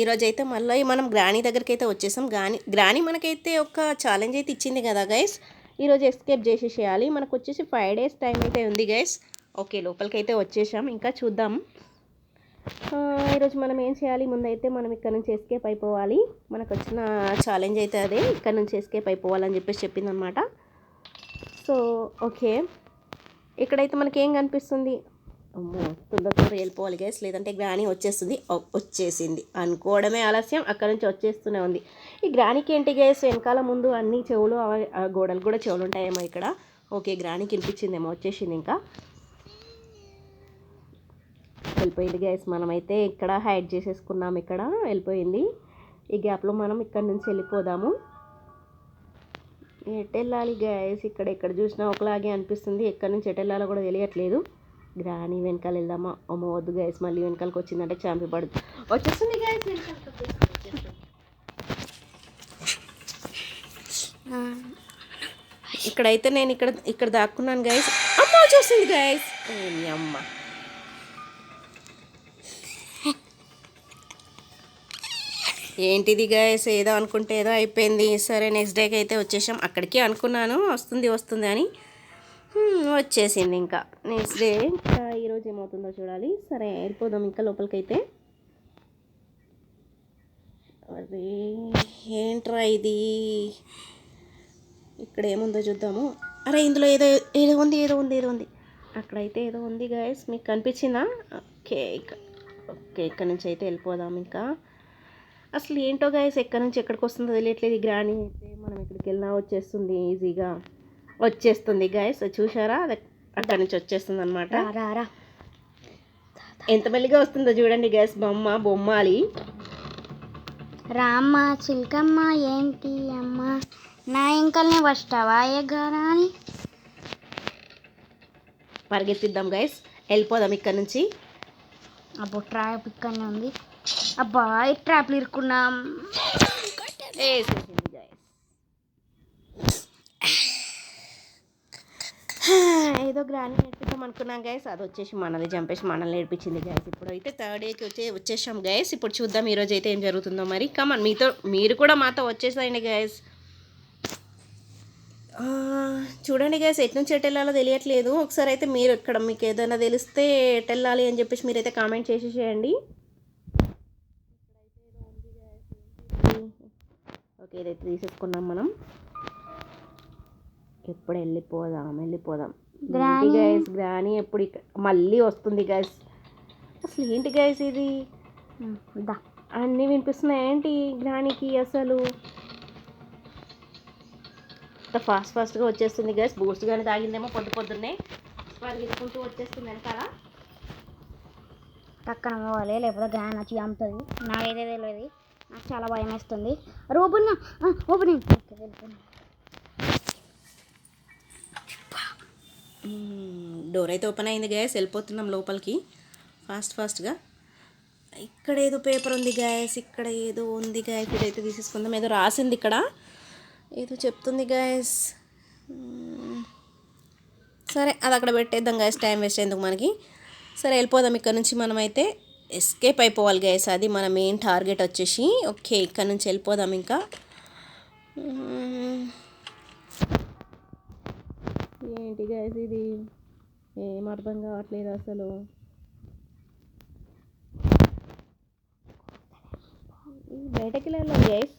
ఈరోజు అయితే మళ్ళీ మనం గ్రానీ దగ్గరికి అయితే వచ్చేసాం. గ్రానీ మనకైతే ఒక ఛాలెంజ్ అయితే ఇచ్చింది కదా గైస్, ఈరోజు ఎస్కేప్ చేసేసేయాలి. మనకు వచ్చేసి 5 days టైం అయితే ఉంది గైస్. ఓకే, లోపలికి అయితే వచ్చేసాం. ఇంకా చూద్దాం ఈరోజు మనం ఏం చేయాలి. ముందైతే మనం ఇక్కడ నుంచి ఎస్కేప్ అయిపోవాలి. మనకు వచ్చిన ఛాలెంజ్ అయితే అదే, ఇక్కడ నుంచి ఎస్కేప్ అయిపోవాలని చెప్పేసి చెప్పింది అనమాట. సో ఓకే, ఇక్కడైతే మనకి ఏం కనిపిస్తుంది, అమ్మో తొందరగా వెళ్ళిపోవాలి గైస్, లేదంటే గ్రానీ వచ్చేసింది అనుకోవడమే ఆలస్యం, అక్కడ నుంచి వచ్చేస్తూనే ఉంది. ఈ గ్రానీకి ఏంటి గైస్, వెనకాల ముందు అన్ని చెవులు, గోడలు కూడా చెవులు ఉంటాయేమో ఇక్కడ. ఓకే, గ్రానీకి వినిపించిందేమో, వచ్చేసింది. ఇంకా వెళ్ళిపోయింది గైస్. మనమైతే ఇక్కడ హైడ్ చేసేసుకున్నాం, ఇక్కడ వెళ్ళిపోయింది. ఈ గ్యాప్లో మనం ఇక్కడ నుంచి వెళ్ళిపోదాము. ఎటు వెళ్ళాలి గైస్, ఎక్కడ చూసినా ఒకలాగే అనిపిస్తుంది, ఎక్కడి నుంచి ఎటు వెళ్ళాలో కూడా తెలియట్లేదు. గ్రానీ వెనకాల వెళ్దామా? అమ్మో వద్దు గైస్, మళ్ళీ వెనకాలకి వచ్చిందంటే చాంపి పడుతుంది. వచ్చేస్తుంది గైస్, ఇక్కడైతే నేను ఇక్కడ దాక్కున్నాను గైస్. అమ్మ వచ్చేసింది గైస్, అమ్మ ఏంటిది గైస్, ఏదో అనుకుంటే ఏదో అయిపోయింది. సరే నెక్స్ట్ డేకి అయితే వచ్చేసాం. అక్కడికి అనుకున్నాను వస్తుంది అని, వచ్చేసింది. ఇంకా నెక్స్ట్ డే ఈరోజు ఏమవుతుందో చూడాలి. సరే వెళ్ళిపోదాం ఇంకా లోపలికైతే. అరే ఏంట్రా ఇది, ఇక్కడ ఏముందో చూద్దాము. అరే ఇందులో ఏదో ఉంది. అక్కడైతే ఏదో ఉంది గైస్, మీకు కనిపించిందా? ఓకే ఇక్కడ నుంచి అయితే వెళ్ళిపోదాం. ఇంకా అసలు ఏంటో గైస్, ఎక్కడి నుంచి ఎక్కడికి వస్తుందో తెలియట్లేదు. ఈ గ్రానీ అయితే మనం ఎక్కడికి వెళ్ళినా వచ్చేస్తుంది, ఈజీగా వచ్చేస్తుంది గైస్. చూసారా, అక్కడి నుంచి వచ్చేస్తుంది అనమాట. ఎంత మెల్లిగా వస్తుందో చూడండి గైస్. బొమ్మాలి రామ్మ చిలకమ్మ ఏంటి అమ్మ నా ఇంకల్ని వస్తావా ఎగాని. పరిగెత్తిద్దాం గైస్, వెళ్ళిపోదాం ఇక్కడ నుంచి. అబ్బో ట్రాప్ ఇక్కడనే ఉంది. అబ్బా ఈ ట్రాప్లు ఇరుక్కున్నాం. ఏదో గ్రానీ నేర్పిద్దాం అనుకున్నాం గైస్, అది వచ్చేసి మనల్ని చంపేసి మనల్ని నేర్పించింది గైస్. ఇప్పుడు అయితే 3rd డేకి వచ్చేసాం గైస్. ఇప్పుడు చూద్దాం ఈరోజు అయితే ఏం జరుగుతుందో మరి. కమన్, మీరు కూడా మాతో వచ్చేసాయండి గైస్. చూడండి గైస్, ఎటు నుంచి ఎటు వెళ్ళాలో తెలియట్లేదు. ఒకసారి అయితే మీరు ఇక్కడ మీకు ఏదైనా తెలిస్తే ఎటు వెళ్ళాలి అని చెప్పేసి మీరైతే కామెంట్ చేసేసేయండి. ఓకే, ఇదైతే తీసేసుకున్నాం మనం. ఎప్పుడు వెళ్ళిపోదాం గైస్. గ్రానీ ఎప్పుడు మళ్ళీ వస్తుంది గైస్. అసలు ఏంటి గైస్ ఇది, అన్నీ వినిపిస్తున్నాయి ఏంటి గ్రానీకి? అసలు ఫాస్ట్గా వచ్చేస్తుంది గైస్. బూస్ట్ కానీ తాగిందేమో పొద్దున్నే, పరిగెత్తుకుంటూ వచ్చేస్తుంది వెనకాల. పక్కన పోవాలి, లేకపోతే గ్రానీ వచ్చి చంపుతుంది. నాకైతే తెలియదు, నాకు చాలా భయం వేస్తుంది. ఓపెనింగ్ డోర్ అయితే ఓపెన్ అయింది గైస్. వెళ్ళిపోతున్నాం లోపలికి ఫాస్ట్గా. ఇక్కడ ఏదో పేపర్ ఉంది గైస్, ఇదైతే తీసేసుకుందాం. ఏదో రాసింది ఇక్కడ, ఏదో చెప్తుంది గైస్. సరే అది అక్కడ పెట్టేద్దాం గైస్, టైం వేస్ట్ ఎందుకు మనకి. సరే వెళ్ళిపోదాం ఇక్కడ నుంచి. మనమైతే ఎస్కేప్ అయిపోవాలి గైస్, అది మన మెయిన్ టార్గెట్ వచ్చేసి. ఓకే, ఇక్కడ నుంచి వెళ్ళిపోదాం. ఇంకా ఏంటి గైస్ ఇది, ఏం అర్థం కావట్లేదు అసలు. బయటకి వెళ్ళాలి గైస్.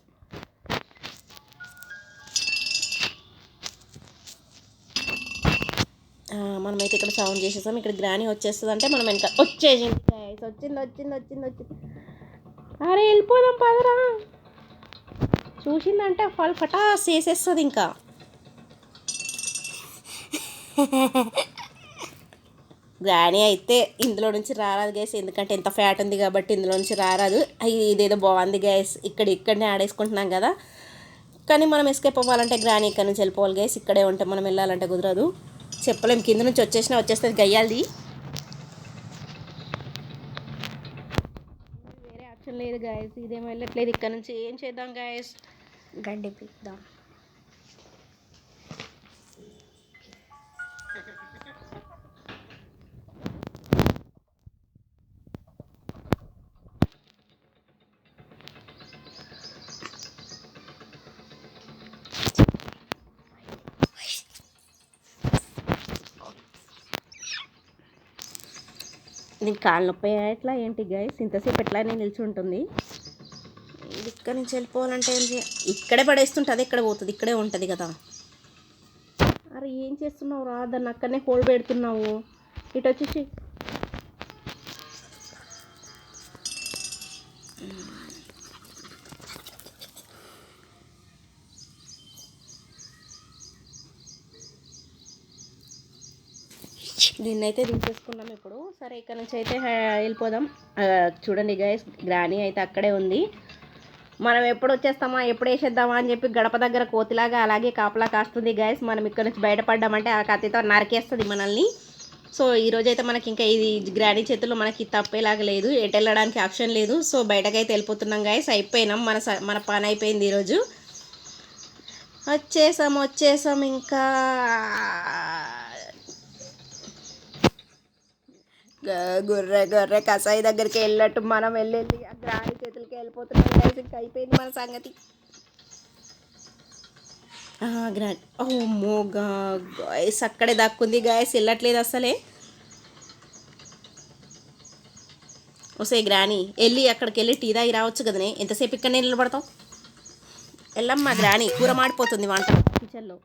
మనమైతే ఇక్కడ సౌండ్ చేసేసాం. ఇక్కడ గ్రానీ వచ్చేస్తుంది అంటే మనం వెనక వచ్చేసింది గైస్. వచ్చింది. అరే వెళ్ళిపోదాం పదరా. చూసిందంటే ఫటాస్ వేసేస్తుంది. ఇంకా గ్రానీ అయితే ఇందులో నుంచి రారాదు గైస్, ఎందుకంటే ఎంత ఫ్యాట్ ఉంది కాబట్టి ఇందులో నుంచి రారాదు. ఇదేదో బాగుంది గైస్, ఇక్కడనే ఆడేసుకుంటున్నాం కదా. కానీ మనం ఎస్కేప్ అవ్వాలంటే గ్రానీ ఇక్కడ నుంచి వెళ్ళిపోవాలి గైస్. ఇక్కడే ఉంటే మనం వెళ్ళాలంటే కుదరదు, చెప్పలేం. కింద నుంచి వచ్చేస్తుంది గయ్యాలది. వేరే ఆప్షన్ లేదు గైస్, ఇదేమో వెళ్ళట్లేదు. ఇక్కడ నుంచి ఏం చేద్దాం గైస్, గడ్డి పిద్దాం. దీనికి కాళ్ళు నొప్పి ఎట్లా ఏంటి గైస్, ఇంతసేపు ఎట్లానే నిలిచి ఉంటుంది. ఇది ఇక్కడి నుంచి వెళ్ళిపోవాలంటే ఏం చేయాలి? ఇక్కడే పడేస్తుంటుంది, ఇక్కడ పోతుంది, ఇక్కడే ఉంటుంది కదా. అరే ఏం చేస్తున్నావు రా, దాన్ని అక్కడనే హోల్డ్ పెడుతున్నావు. ఇటు వచ్చేసి దీన్ని అయితే దించేసుకున్నాం ఇప్పుడు. సరే ఇక్కడ నుంచి అయితే వెళ్ళిపోదాం. చూడండి గైస్, గ్రానీ అయితే అక్కడే ఉంది. మనం ఎప్పుడు వచ్చేస్తామా, ఎప్పుడు వేసేద్దామా అని చెప్పి గడప దగ్గర కోతిలాగా అలాగే కాపలా కాస్తుంది గైస్. మనం ఇక్కడ నుంచి బయటపడ్డామంటే ఆ కత్తితో నరికేస్తుంది మనల్ని. సో ఈరోజైతే మనకి ఇంకా ఇది గ్రానీ చేతుల్లో మనకి తప్పేలాగా లేదు, ఎటు వెళ్ళడానికి ఆప్షన్ లేదు. సో బయటకైతే వెళ్ళిపోతున్నాం గైస్. అయిపోయినాం, మన పని అయిపోయింది ఈరోజు. వచ్చేసాం ఇంకా. గొర్రె కసాయి దగ్గరికి వెళ్ళినట్టు మనం వెళ్ళి ఆ గ్రాని చేతులకి వెళ్ళిపోతున్నాం గైస్. ఇంకా అయిపోయింది మన సంగతి. గ్రాని ఓ గాయస్ అక్కడే దక్కుంది గాయస్, వెళ్ళట్లేదు అసలే. వస్తే గ్రాని వెళ్ళి అక్కడికి వెళ్ళి టీ తాగి రావచ్చు కదనే, ఎంతసేపు ఇక్కడనే నిలబడతావు? వెళ్ళమ్మా గ్రాని, కూర మాడిపోతుంది వంట కిచెన్లో,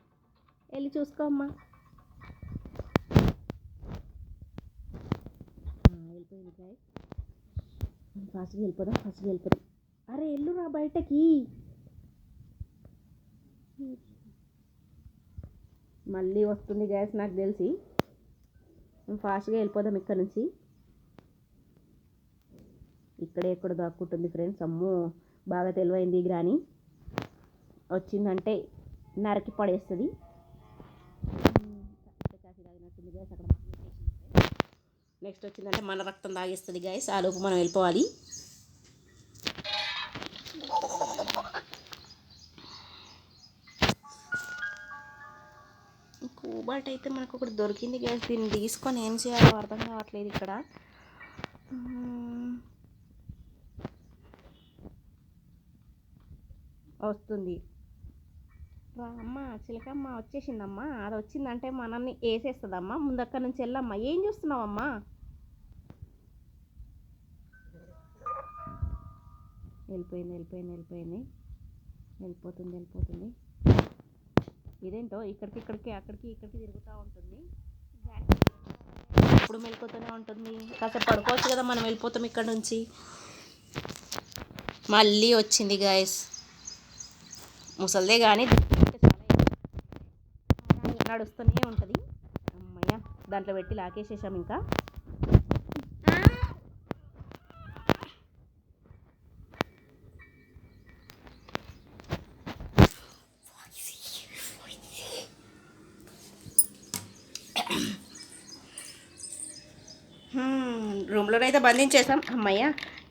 వెళ్ళి చూసుకో అమ్మా. వెళ్ళిపోయింది గాయస్, ఫాస్ట్గా వెళ్ళిపోదాం. అరే ఎల్లురా బయటకి, మళ్ళీ వస్తుంది గ్యాస్ నాకు తెలిసి. ఫాస్ట్గా వెళ్ళిపోదాం ఇక్కడ నుంచి. ఇక్కడే ఎక్కడ దాక్కుంటుంది ఫ్రెండ్స్. అమ్మో బాగా తెలివైంది గ్రాని, వచ్చిందంటే నరికి పడేస్తుంది. నెక్స్ట్ వచ్చిందంటే మన రక్తం తాగేస్తుంది గాయస్. ఆ లోపు మనం వెళ్ళిపోవాలి. కోబాల్ట్ అయితే మనకు ఒకటి దొరికింది గ్యాస్. దీన్ని తీసుకొని ఏం చేయాలో అర్థం కావట్లేదు ఇక్కడ. వస్తుంది రా అమ్మ, చిలకమ్మ వచ్చేసిందమ్మా. అది వచ్చిందంటే మనల్ని వేసేస్తుందమ్మా. ముందు అక్కడి నుంచి వెళ్ళమ్మా. ఏం చూస్తున్నావమ్మా? వెళ్ళిపోతుంది. ఇదేంటో ఇక్కడికి అక్కడికి తిరుగుతూ ఉంటుంది. ఎప్పుడు వెళ్ళిపోతూనే ఉంటుంది. కాసేపు పడుకోవచ్చు కదా, మనం వెళ్ళిపోతాం ఇక్కడ నుంచి. మళ్ళీ వచ్చింది గాయస్, ముసలిదే కానీ నడుస్తూనే ఉంటుంది. అమ్మయ్య, దాంట్లో పెట్టి లాకేసేసాం ఇంకా. రూమ్లోనైతే బంధించేసాం. అమ్మయ్య,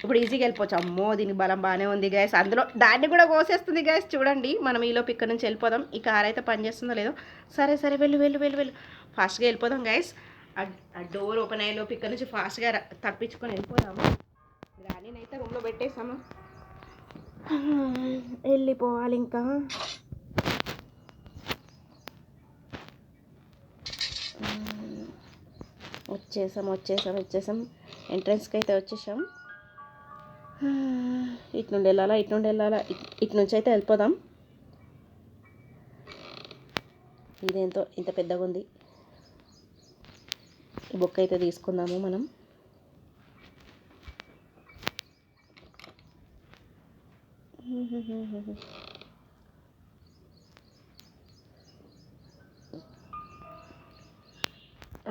ఇప్పుడు ఈజీగా వెళ్ళిపోవచ్చు. అమ్మో దీనికి బలం బాగానే ఉంది గ్యాస్. అందులో దాన్ని కూడా కోసేస్తుంది గ్యాస్. చూడండి, మనం ఈలోపు ఇక్కడ నుంచి వెళ్ళిపోదాం. ఈ కార్ అయితే పనిచేస్తుందో లేదో. సరే వెళ్ళు ఫాస్ట్గా వెళ్ళిపోదాం గ్యాస్. ఆ డోర్ ఓపెన్ అయ్యేలోపు ఇక్కడ నుంచి ఫాస్ట్గా తప్పించుకొని వెళ్ళిపోదాము. గ్రానీని అయితే రూమ్లో పెట్టేసాము, వెళ్ళిపోవాలి ఇంకా. వచ్చేసాం ఎంట్రన్స్కి అయితే వచ్చేసాం. ఇటు నుండి వెళ్ళాలా, ఇటు నుంచి అయితే వెళ్ళిపోదాం. ఇదేంతో ఇంత పెద్దగా ఉంది. ఈ బుక్ అయితే తీసుకుందాము మనం.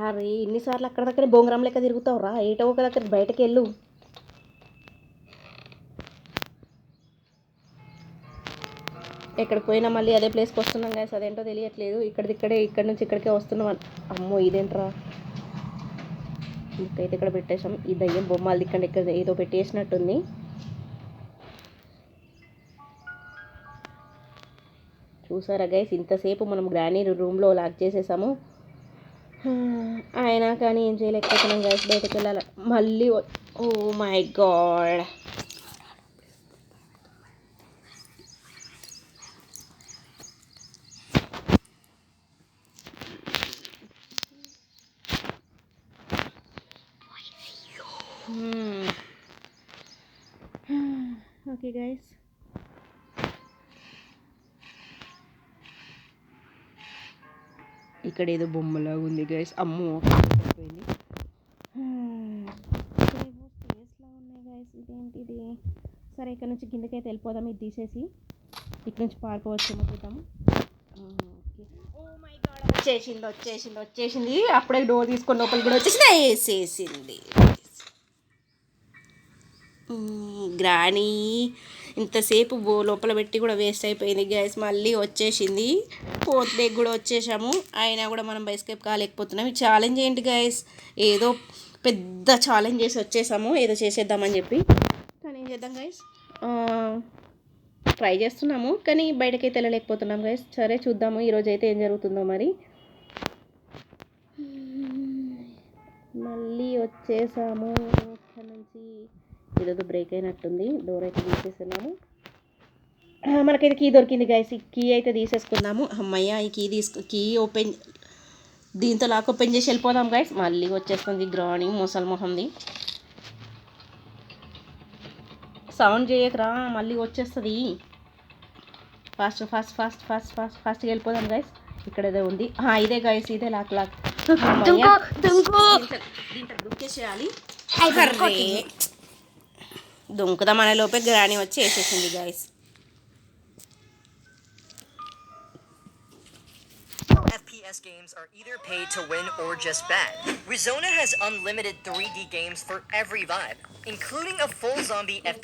అరే ఇన్నిసార్లు అక్కడ దగ్గర బొంగరం లెక్క తిరుగుతావు రా, ఏటో ఒక దగ్గర బయటకు వెళ్ళు. ఎక్కడికి పోయినా మళ్ళీ అదే ప్లేస్కి వస్తున్నాం కదా, అదేంటో తెలియట్లేదు. ఇక్కడ నుంచి ఇక్కడికే వస్తున్నాం. అమ్మో ఇదేంట్రా, ఇంకైతే ఇక్కడ పెట్టేసాం. ఈ దయ్యం బొమ్మలు ఇక్కడ ఏదో పెట్టేసినట్టుంది. చూసారా గైస్, ఇంతసేపు మనం గ్రానీ రూమ్లో లాక్ చేసేసాము. అయినా కానీ ఏం చేయలేకపోతున్నాం గైస్, బయటకు వెళ్ళాలి మళ్ళీ. Oh my God, okay guys, ఇక్కడ ఏదో బొమ్మలాగా ఉంది గైస్. అమ్మో అయిపోయింది. ఇక్కడేవో స్పేస్లా ఉన్నాయి గైస్. ఇదేంటిది? సరే ఇక్కడ నుంచి కిందకైతే వెళ్ళిపోదాం. ఇది తీసేసి ఇక్కడ నుంచి పారిపోవచ్చు చూద్దాం. ఓ మై గాడ్, వచ్చేసింది. అప్పుడే డోర్ తీసుకొని లోపలికి కూడా వేసేసింది. గ్రానీ ఇంతసేపు లోపల పెట్టి కూడా వేస్ట్ అయిపోయింది గ్యాస్. మళ్ళీ వచ్చేసింది. 4th డే కూడా వచ్చేసాము. అయినా కూడా మనం ఎస్కేప్ కాలేకపోతున్నాం. ఈ ఛాలెంజ్ ఏంటి గ్యాస్? ఏదో పెద్ద ఛాలెంజ్ చేసి వచ్చేసాము, ఏదో చేసేద్దామని చెప్పి. కానీ ఏం చేద్దాం గైస్, ట్రై చేస్తున్నాము కానీ బయటకైతే వెళ్ళలేకపోతున్నాం గైస్. సరే చూద్దాము ఈరోజు అయితే ఏం జరుగుతుందో మరి. మళ్ళీ వచ్చేసాము ఇక్కడ నుంచి. ఈరోజు బ్రేక్ అయినట్టుంది. డోర్ అయితే తీసేస్తున్నాము. మనకైతే కీ దొరికింది గైస్. ఈ కీ అయితే తీసేసుకుందాము. అమ్మయ్య, ఈ కీ ఓపెన్, దీంతో లాక్ ఓపెన్ చేసి వెళ్ళిపోదాం గైస్. మళ్ళీ వచ్చేస్తుంది గ్రాని ముసలి మొహంది. సౌండ్ చేయకరా, మళ్ళీ వచ్చేస్తుంది. ఫాస్ట్గా వెళ్ళిపోదాం గైస్. ఇక్కడ ఏదో ఉంది. ఇదే గైస్, ఇదే లాక్. దీంట్లో దుక్కేసేయాలి. దుంకుదాం అనే లోపే గ్రాని వచ్చి వేసేసింది guys. FPS games are either paid to win or just bad. Rizona has unlimited 3D games for every vibe, including a full zombie FPS.